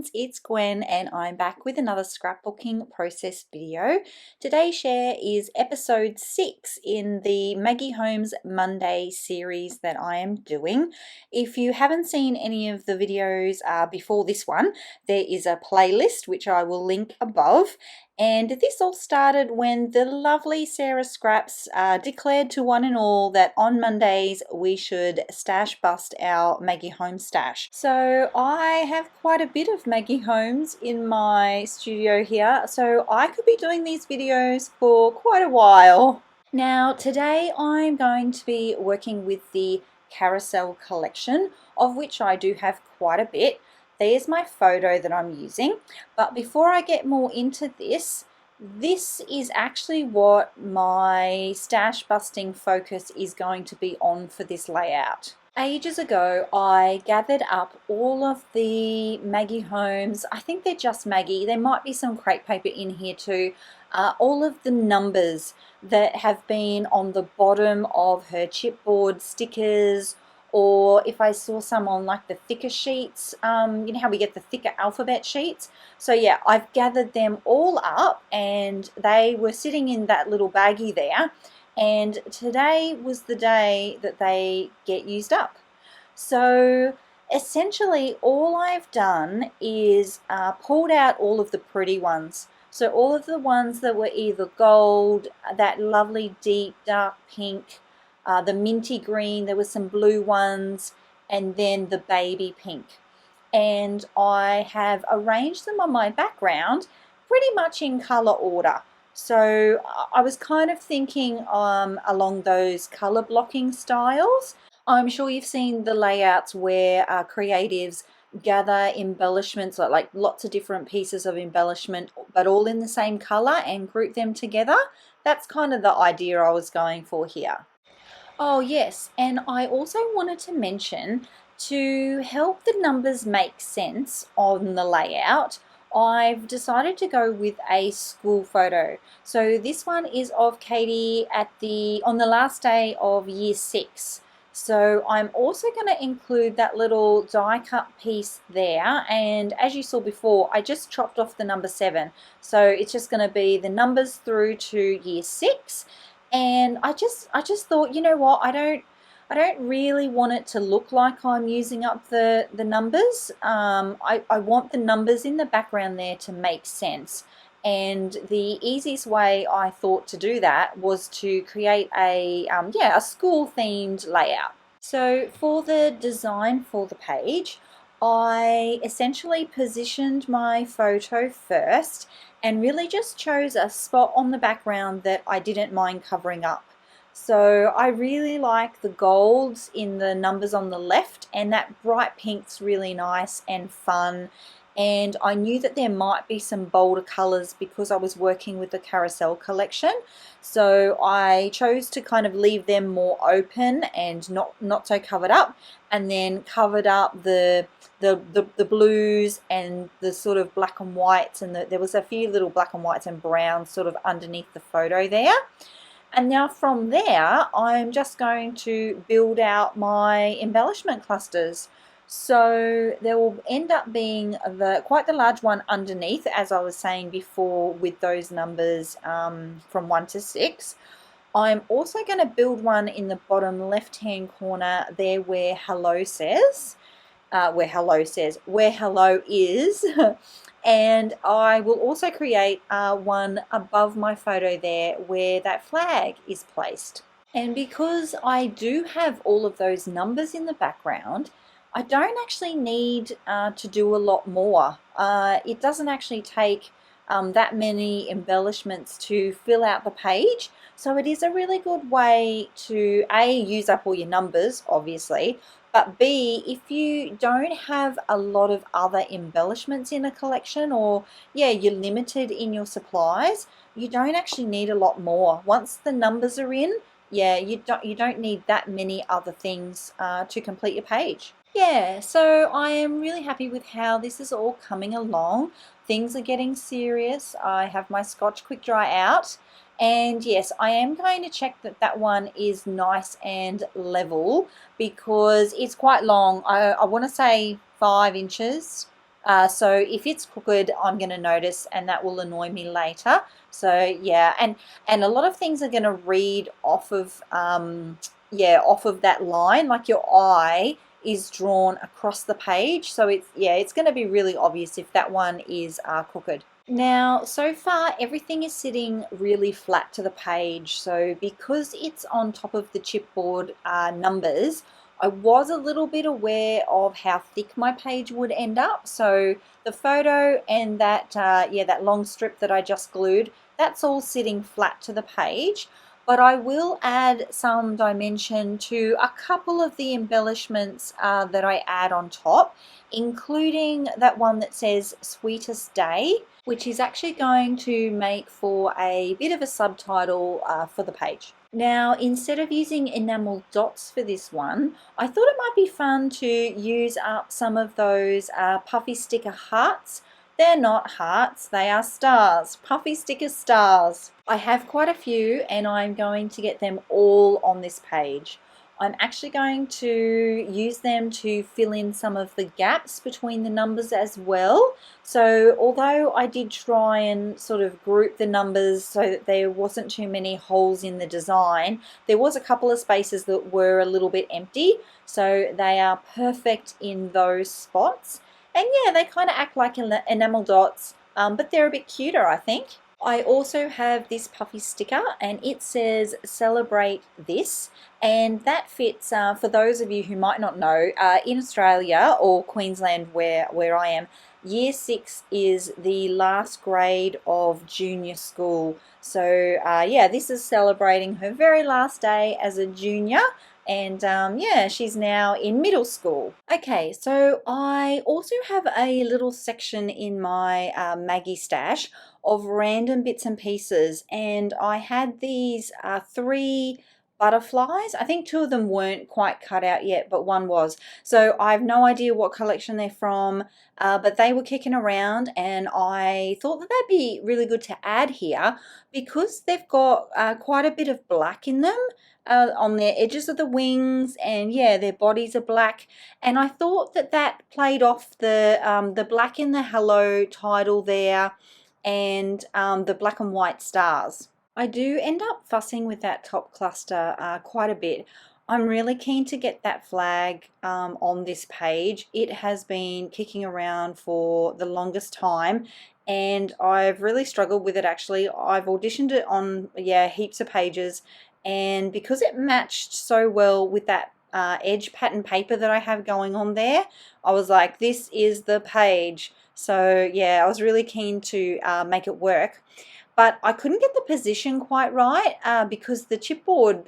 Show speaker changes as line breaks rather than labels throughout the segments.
friends, it's Gwen and I'm back with another scrapbooking process video. Today's share is episode 6 in the Maggie Holmes Monday series that I am doing. If you haven't seen any of the videos before this one, there is a playlist which I will link above. And this all started when the lovely Sarah Scraps declared to one and all that on Mondays we should stash bust our Maggie Holmes stash. So I have quite a bit of Maggie Holmes in my studio here, so I could be doing these videos for quite a while. Now today I'm going to be working with the carousel collection, of which I do have quite a bit. There's my photo that I'm using, but before I get more into this is actually what my stash busting focus is going to be on for this layout. Ages ago, I gathered up all of the Maggie Holmes, I think they're just Maggie, there might be some crepe paper in here too, all of the numbers that have been on the bottom of her chipboard stickers, or if I saw some on like the thicker sheets, you know how we get the thicker alphabet sheets. So yeah, I've gathered them all up and they were sitting in that little baggie there, and today was the day that they get used up. So essentially all I've done is pulled out all of the pretty ones. So all of the ones that were either gold, that lovely deep dark pink, the minty green, there were some blue ones, and then the baby pink. And I have arranged them on my background pretty much in color order. So I was kind of thinking along those color blocking styles. I'm sure you've seen the layouts where creatives gather embellishments, like lots of different pieces of embellishment, but all in the same color and group them together. That's kind of the idea I was going for here. Oh yes, and I also wanted to mention, to help the numbers make sense on the layout, I've decided to go with a school photo. So this one is of Katie on the last day of year 6. So I'm also going to include that little die cut piece there, and as you saw before, I just chopped off the number 7. So it's just going to be the numbers through to year 6. And I just thought, you know what, I don't really want it to look like I'm using up the numbers. I want the numbers in the background there to make sense. And the easiest way I thought to do that was to create a school themed layout. So for the design for the page, I essentially positioned my photo first and really just chose a spot on the background that I didn't mind covering up. So I really like the golds in the numbers on the left, and that bright pink's really nice and fun. And I knew that there might be some bolder colors because I was working with the carousel collection. So I chose to kind of leave them more open and not so covered up, and then covered up the blues and the sort of black and whites, and there was a few little black and whites and browns sort of underneath the photo there. And now from there, I'm just going to build out my embellishment clusters. So there will end up being quite the large one underneath, as I was saying before, with those numbers from 1 to 6. I'm also going to build one in the bottom left-hand corner there where hello says, where hello is. And I will also create one above my photo there where that flag is placed. And because I do have all of those numbers in the background, I don't actually need to do a lot more. It doesn't actually take that many embellishments to fill out the page. So it is a really good way to A, use up all your numbers, obviously, but B, if you don't have a lot of other embellishments in a collection, or you're limited in your supplies, you don't actually need a lot more. Once the numbers are in, you don't need that many other things to complete your page. Yeah, so I am really happy with how this is all coming along. Things are getting serious. I have my Scotch quick dry out. And yes, I am going to check that that one is nice and level because it's quite long. I want to say 5 inches. So if it's crooked, I'm going to notice, and that will annoy me later. So yeah, and a lot of things are going to read off of yeah, off of that line, like your eye is drawn across the page. So it's, yeah, it's going to be really obvious if that one is crooked. Now, so far everything is sitting really flat to the page. So because it's on top of the chipboard numbers, I was a little bit aware of how thick my page would end up. So the photo and that, yeah, that long strip that I just glued, that's all sitting flat to the page. But I will add some dimension to a couple of the embellishments that I add on top, including that one that says Sweetest Day, which is actually going to make for a bit of a subtitle for the page. Now, instead of using enamel dots for this one, I thought it might be fun to use up some of those puffy sticker hearts. They're not hearts, they are stars, puffy sticker stars. I have quite a few and I'm going to get them all on this page. I'm actually going to use them to fill in some of the gaps between the numbers as well. So although I did try and sort of group the numbers so that there wasn't too many holes in the design, there was a couple of spaces that were a little bit empty. So they are perfect in those spots. And yeah, they kind of act like enamel dots, but they're a bit cuter, I think. I also have this puffy sticker and it says celebrate this, and that fits for those of you who might not know, in Australia or Queensland where I am, year 6 is the last grade of junior school. So yeah, this is celebrating her very last day as a junior. And yeah, she's now in middle school. Okay, so I also have a little section in my Maggie stash of random bits and pieces, and I had these 3 butterflies. I think 2 of them weren't quite cut out yet, but one was. So I have no idea what collection they're from, but they were kicking around and I thought that they'd be really good to add here because they've got quite a bit of black in them. On their edges of the wings, and yeah, their bodies are black, and I thought that that played off the black in the hello title there, and the black and white stars. I do end up fussing with that top cluster quite a bit. I'm really keen to get that flag on this page. It has been kicking around for the longest time and I've really struggled with it actually. I've auditioned it on, yeah, heaps of pages, and because it matched so well with that edge pattern paper that I have going on there, I was like, this is the page. So yeah, I was really keen to make it work. But I couldn't get the position quite right because the chipboard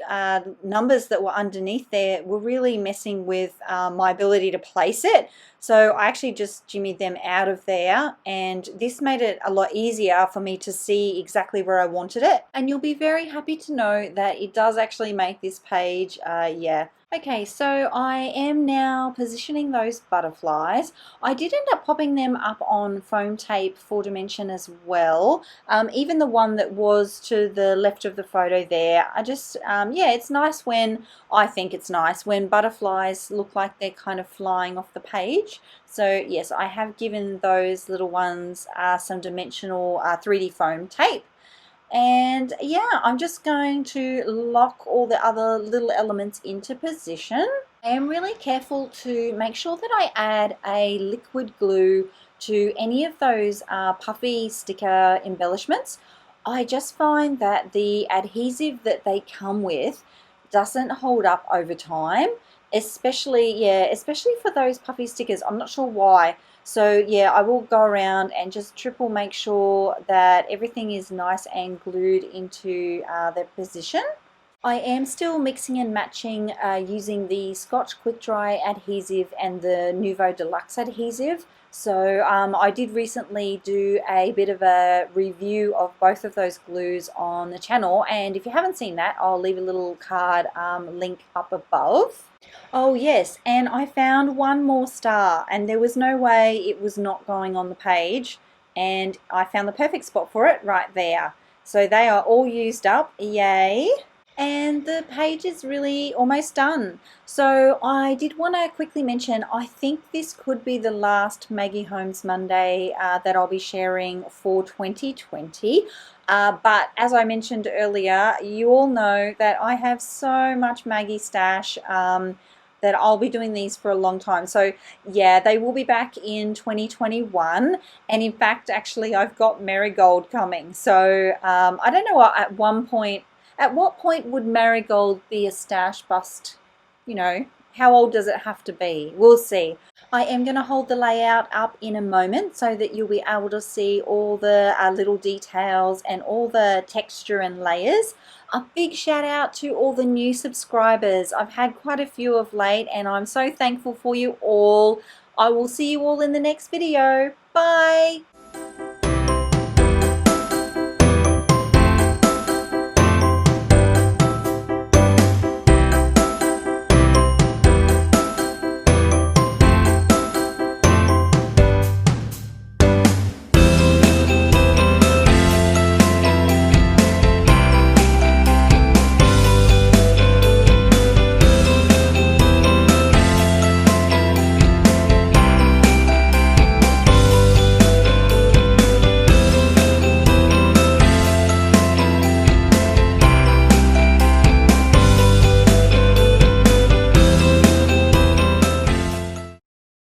numbers that were underneath there were really messing with my ability to place it. So I actually just jimmied them out of there, and this made it a lot easier for me to see exactly where I wanted it. And you'll be very happy to know that it does actually make this page, yeah. Okay, so I am now positioning those butterflies. I did end up popping them up on foam tape 4-dimension as well, even the one that was to the left of the photo there. I just, yeah, it's nice when, I think it's nice when butterflies look like they're kind of flying off the page. So yes, I have given those little ones some dimensional 3D foam tape. And yeah, I'm just going to lock all the other little elements into position. I am really careful to make sure that I add a liquid glue to any of those puffy sticker embellishments. I just find that the adhesive that they come with doesn't hold up over time, especially, yeah, especially for those puffy stickers. I'm not sure why. So yeah, I will go around and just triple make sure that everything is nice and glued into their position. I am still mixing and matching using the Scotch Quick Dry adhesive and the Nouveau Deluxe adhesive. So I did recently do a bit of a review of both of those glues on the channel, and if you haven't seen that, I'll leave a little card link up above. Oh yes, and I found one more star, and there was no way it was not going on the page, and I found the perfect spot for it right there. So they are all used up, yay. And the page is really almost done. So I did want to quickly mention, I think this could be the last Maggie Holmes Monday that I'll be sharing for 2020. But as I mentioned earlier, you all know that I have so much Maggie stash that I'll be doing these for a long time. So yeah, they will be back in 2021. And in fact, actually, I've got Marigold coming. So I don't know what, at what point would Marigold be a stash bust? You know, how old does it have to be? We'll see. I am going to hold the layout up in a moment so that you'll be able to see all the little details and all the texture and layers. A big shout out to all the new subscribers. I've had quite a few of late and I'm so thankful for you all. I will see you all in the next video. Bye!